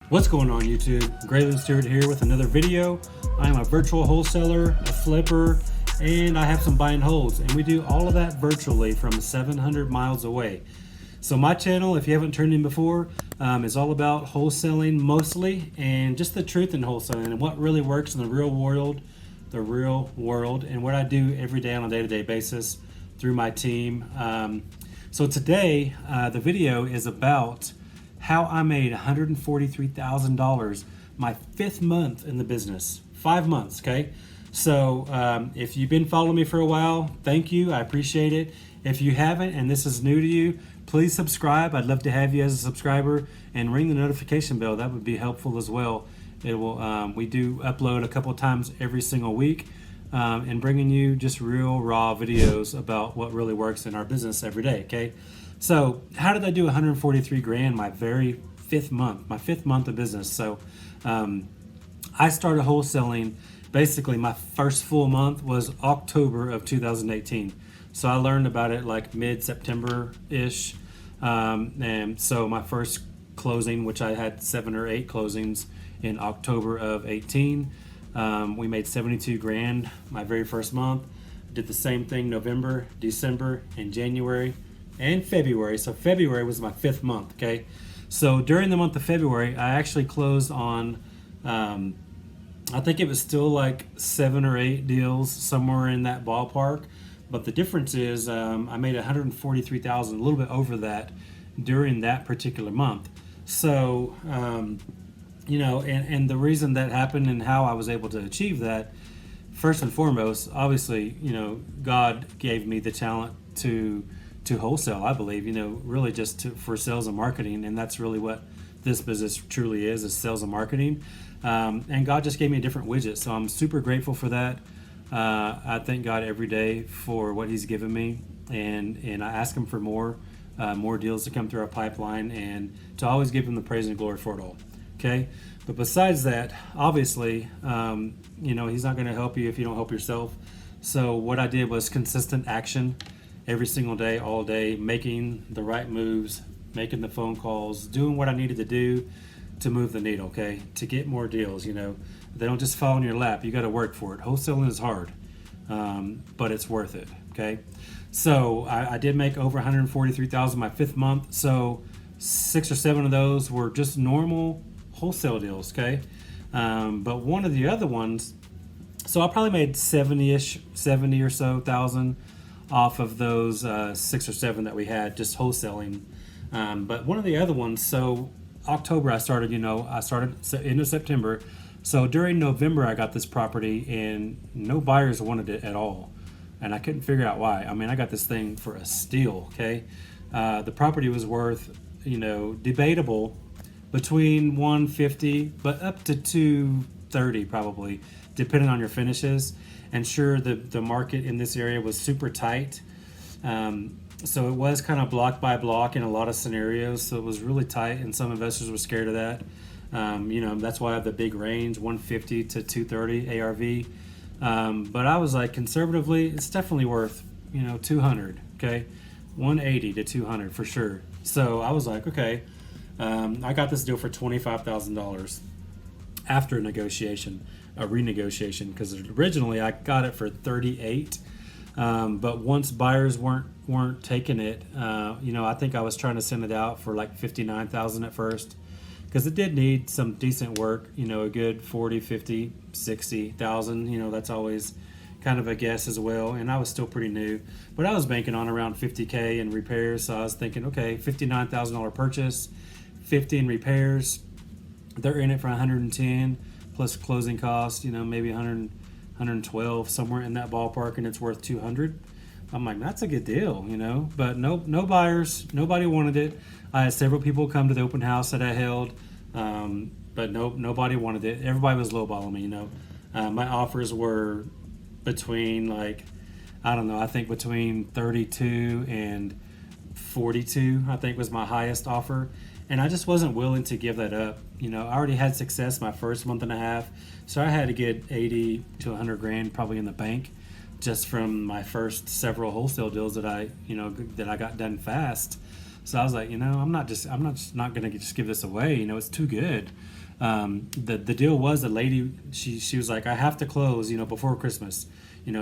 What's going on YouTube? Graylan Stewart here with another video. I'm a virtual wholesaler, a flipper, and I have some buy and holds, and we do all of that virtually from 700 miles away. So my channel, if you haven't turned in before, is all about wholesaling mostly, and just the truth in wholesaling and what really works in the real world, and what I do every day on a day-to-day basis through my team. So today, the video is about how I made $143,000 my 5th month in the business. 5 months, okay? So if you've been following me for a while, thank you, I appreciate it. If you haven't and this is new to you, please subscribe. I'd love to have you as a subscriber, and ring the notification bell. That would be helpful as well. It will. We do upload a couple times every single week, and bringing you just real raw videos about what really works in our business every day, okay? So how did I do 143 grand my very 5th month, my 5th month of business? So I started wholesaling, basically my first full month was October of 2018. So I learned about it like mid-September-ish. And so my first closing, which I had 7 or 8 closings in October of 18, we made 72 grand my very first month. Did the same thing November, December, and January, and February. So February was my 5th month, okay? So during the month of February, I actually closed on, I think it was still like 7 or 8 deals, somewhere in that ballpark. But the difference is I made $143,000, a little bit over that during that particular month. So, you know, and the reason that happened and how I was able to achieve that, first and foremost, obviously, you know, God gave me the talent to wholesale, I believe, you know, really just for sales and marketing. And that's really what this business truly is sales and marketing. And God just gave me a different widget. So I'm super grateful for that. I thank God every day for what He's given me, and I ask Him for more deals to come through our pipeline, and to always give Him the praise and glory for it all. Okay, but besides that, obviously, you know, He's not going to help you if you don't help yourself. So what I did was consistent action every single day, all day, making the right moves, making the phone calls, doing what I needed to do to move the needle, okay, to get more deals. You know, they don't just fall in your lap. You got to work for it. Wholesaling is hard, but it's worth it, okay? So I did make over $143,000 my 5th month. So 6 or 7 of those were just normal wholesale deals, okay? But one of the other ones, so I probably made 70 or so thousand off of those 6 or 7 that we had just wholesaling. But one of the other ones, so October I started end of September. So during November I got this property and no buyers wanted it at all. And I couldn't figure out why. I mean, I got this thing for a steal, okay? The property was worth, you know, debatable between 150 but up to 230 probably, depending on your finishes. And sure, the market in this area was super tight. So it was kind of block by block in a lot of scenarios. So it was really tight, and some investors were scared of that. You know, that's why I have the big range, 150 to 230 ARV. But I was like, conservatively, it's definitely worth, you know, 200, okay? 180 to 200 for sure. So I was like, okay, I got this deal for $25,000 after a renegotiation, because originally I got it for 38. But once buyers weren't taking it, you know, I think I was trying to send it out for like 59,000 at first, because it did need some decent work, you know, a good 40, 50, 60,000, you know, that's always kind of a guess as well. And I was still pretty new, but I was banking on around 50K in repairs. So I was thinking, okay, $59,000 purchase, 50 in repairs. They're in it for 110 plus closing costs, you know, maybe 112, somewhere in that ballpark, and it's worth 200. I'm like, that's a good deal, you know, but no buyers, nobody wanted it. I had several people come to the open house that I held, but nobody wanted it. Everybody was lowballing me, you know. My offers were between like, I don't know, I think between 32 and 42, I think was my highest offer. And I just wasn't willing to give that up. You know, I already had success my first month and a half, so I had to get 80 to 100 grand probably in the bank just from my first several wholesale deals that I got done fast. So I was like, I'm not just not gonna just give this away. It's too good. The deal was, the lady, she was like, I have to close, before Christmas.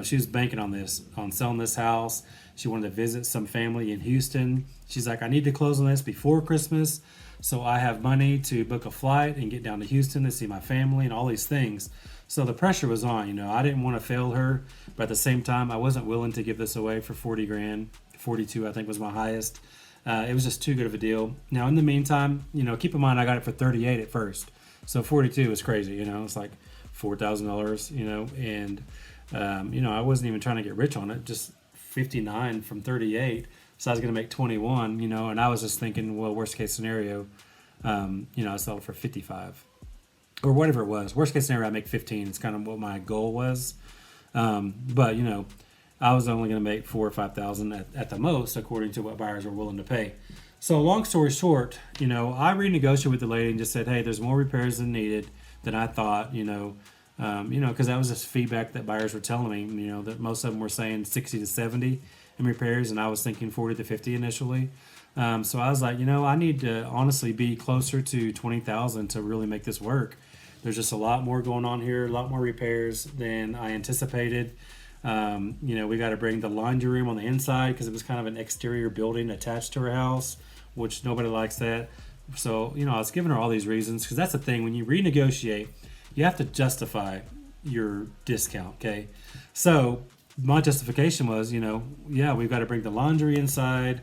She was banking on this, on selling this house. She wanted to visit some family in Houston. She's like, I need to close on this before Christmas, so I have money to book a flight and get down to Houston to see my family and all these things. So the pressure was on. I didn't want to fail her, but at the same time, I wasn't willing to give this away for 40 grand. 42, I think, was my highest. It was just too good of a deal. Now, in the meantime, keep in mind, I got it for 38 at first. So 42 is crazy. It's like $4,000, and, I wasn't even trying to get rich on it, just 59 from 38. So I was going to make 21, and I was just thinking, well, worst case scenario, I sell it for 55 or whatever it was. Worst case scenario, I make 15. It's kind of what my goal was. But, I was only going to make 4 or 5,000 at the most, according to what buyers were willing to pay. So long story short, I renegotiated with the lady and just said, hey, there's more repairs than needed than I thought, because that was just feedback that buyers were telling me, that most of them were saying 60 to 70 in repairs, and I was thinking 40 to 50 initially. So I was like, I need to honestly be closer to 20,000 to really make this work. There's just a lot more going on here, a lot more repairs than I anticipated. We got to bring the laundry room on the inside because it was kind of an exterior building attached to her house, which nobody likes that. So, I was giving her all these reasons, because that's the thing. When you renegotiate, you have to justify your discount, okay? So my justification was, we've got to bring the laundry inside.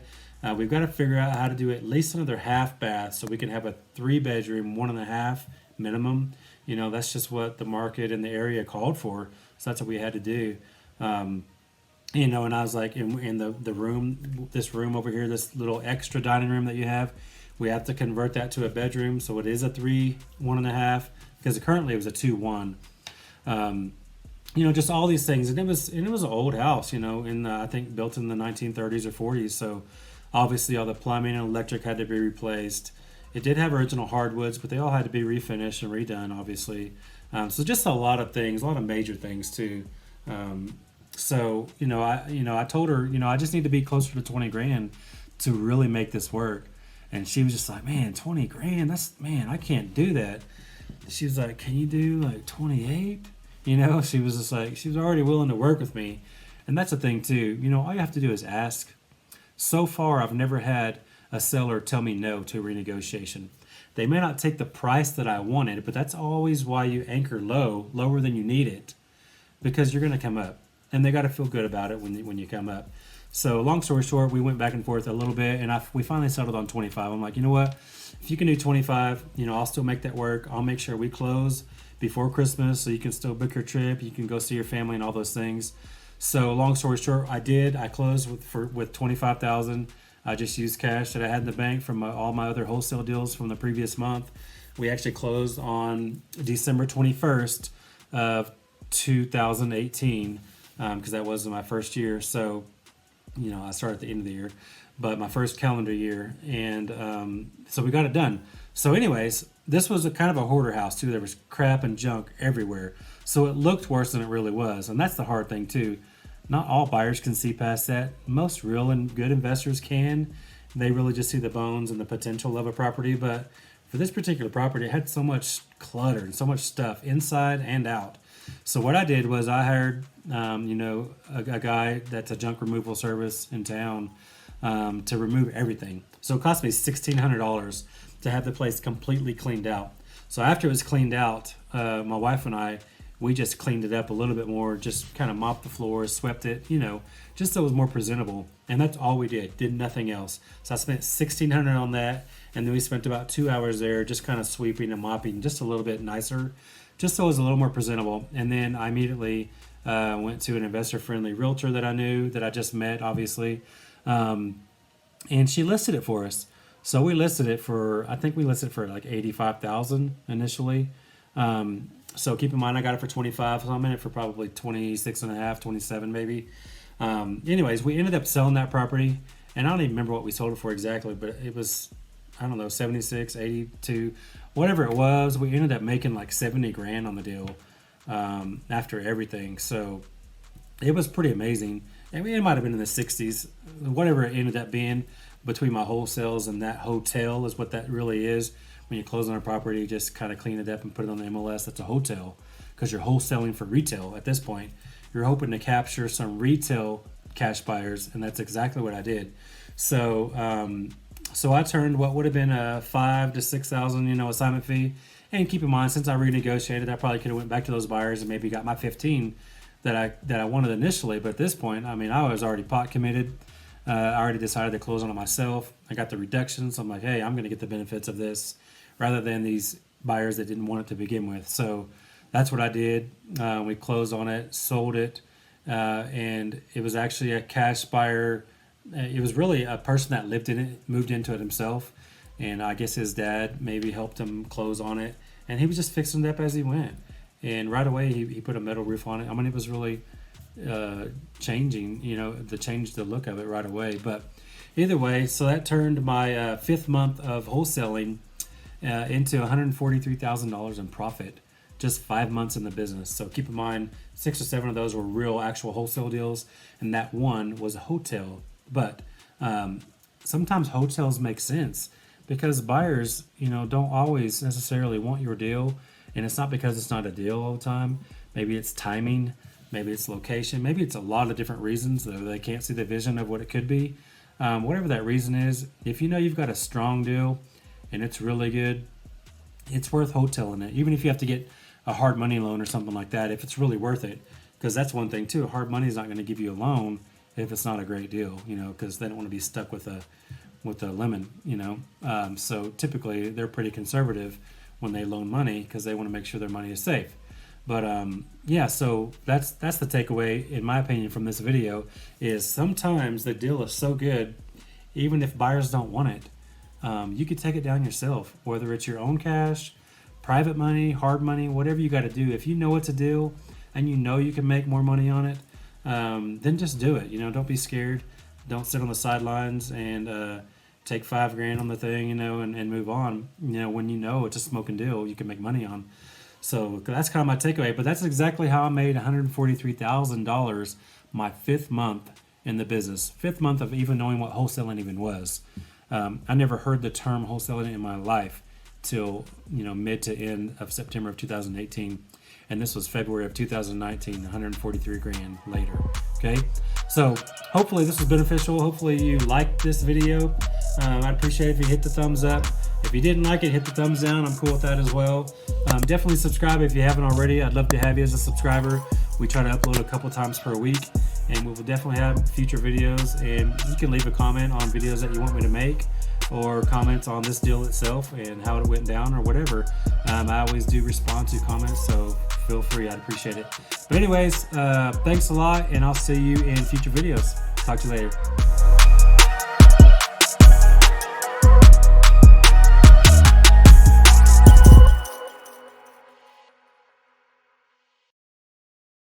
We've got to figure out how to do at least another half bath so we can have a 3-bedroom, 1.5 minimum. That's just what the market and the area called for. So that's what we had to do. And I was like, in the room, this room over here, this little extra dining room that you have, we have to convert that to a bedroom. So it is a 3, 1.5, because currently it was a 2-1. Just all these things. And it was an old house, I think built in the 1930s or 40s. So obviously all the plumbing and electric had to be replaced. It did have original hardwoods, but they all had to be refinished and redone, obviously. So just a lot of things, a lot of major things too. I told her, I just need to be closer to 20 grand to really make this work. And she was just like, man, 20 grand, I can't do that. She was like, can you do like 28? She was just like, she was already willing to work with me. And that's the thing too, all you have to do is ask. So far, I've never had a seller tell me no to a renegotiation. They may not take the price that I wanted, but that's always why you anchor lower than you need it, because you're going to come up, and they got to feel good about it when you come up. So long story short, we went back and forth a little bit, and we finally settled on 25. I'm like, you know what? If you can do 25, I'll still make that work. I'll make sure we close before Christmas so you can still book your trip. You can go see your family and all those things. So long story short, I did. I closed with 25,000. I just used cash that I had in the bank from all my other wholesale deals from the previous month. We actually closed on December 21st of 2018, because that was my first year. So, I started at the end of the year, but my first calendar year. And so we got it done. So anyways, this was a kind of a hoarder house too. There was crap and junk everywhere. So it looked worse than it really was. And that's the hard thing too. Not all buyers can see past that. Most real and good investors can. They really just see the bones and the potential of a property. But for this particular property, it had so much clutter and so much stuff inside and out. So what I did was I hired, a guy that's a junk removal service in town to remove everything. So it cost me $1,600 to have the place completely cleaned out. So after it was cleaned out, my wife and I, we just cleaned it up a little bit more, just kind of mopped the floors, swept it, just so it was more presentable. And that's all we did nothing else. So I spent $1,600 on that, and then we spent about 2 hours there just kind of sweeping and mopping just a little bit nicer, just so it was a little more presentable. And then I immediately went to an investor-friendly realtor that I knew, that I just met, obviously, and she listed it for us. So we listed it for, I think we listed it for like $85,000 initially. So keep in mind, I got it for 25, so I'm in it for probably 26 and a half, 27 maybe. Anyways, we ended up selling that property, and I don't even remember what we sold it for exactly, but it was, I don't know, 76, 82, whatever it was. We ended up making like 70 grand on the deal after everything. So it was pretty amazing. I mean, it might have been in the 60s, whatever it ended up being. between my wholesales and that hotel is what that really is. When you close on a property, you just kind of clean it up and put it on the MLS. That's a hotel because you're wholesaling for retail at this point. You're hoping to capture some retail cash buyers, and that's exactly what I did. So I turned what would have been a $5,000 to $6,000 assignment fee. And keep in mind, since I renegotiated, I probably could have went back to those buyers and maybe got my 15 that I wanted initially. But at this point, I mean, I was already pot committed. I already decided to close on it myself. I got the reductions. So I'm like, hey, I'm going to get the benefits of this rather than these buyers that didn't want it to begin with. So that's what I did. We closed on it, sold it, and it was actually a cash buyer. It was really a person that lived in it, moved into it himself, and I guess his dad maybe helped him close on it, and he was just fixing it up as he went. And right away, he put a metal roof on it. I mean, it was really changing, changed the look of it right away. But either way, so that turned my fifth month of wholesaling into $143,000 in profit, just 5 months in the business. So keep in mind, 6 or 7 of those were real actual wholesale deals, and that one was a hotel. But sometimes hotels make sense because buyers, don't always necessarily want your deal, and it's not because it's not a deal all the time. Maybe it's timing, maybe it's location, maybe it's a lot of different reasons that they can't see the vision of what it could be. Whatever that reason is, if you've got a strong deal and it's really good, it's worth wholesaling it, even if you have to get a hard money loan or something like that, if it's really worth it. Because that's one thing too, hard money is not going to give you a loan if it's not a great deal, because they don't want to be stuck with a lemon, so typically they're pretty conservative when they loan money because they want to make sure their money is safe. But so that's the takeaway, in my opinion, from this video, is sometimes the deal is so good, even if buyers don't want it, you could take it down yourself, whether it's your own cash, private money, hard money, whatever you got to do. If you know it's a deal and you can make more money on it, then just do it. Don't be scared. Don't sit on the sidelines and take $5,000 on the thing, and move on. When it's a smoking deal, you can make money on. So that's kind of my takeaway. But that's exactly how I made $143,000 my 5th month in the business. 5th month of even knowing what wholesaling even was. I never heard the term wholesaling in my life till mid to end of September of 2018. And this was February of 2019, $143,000 later. Okay, so hopefully this was beneficial. Hopefully you liked this video. I'd appreciate it if you hit the thumbs up. If you didn't like it, hit the thumbs down. I'm cool with that as well. Definitely subscribe if you haven't already. I'd love to have you as a subscriber. We try to upload a couple times per week, and we will definitely have future videos. And you can leave a comment on videos that you want me to make, or comments on this deal itself and how it went down or whatever. I always do respond to comments, so feel free. I'd appreciate it. But anyways, thanks a lot, and I'll see you in future videos. Talk to you later.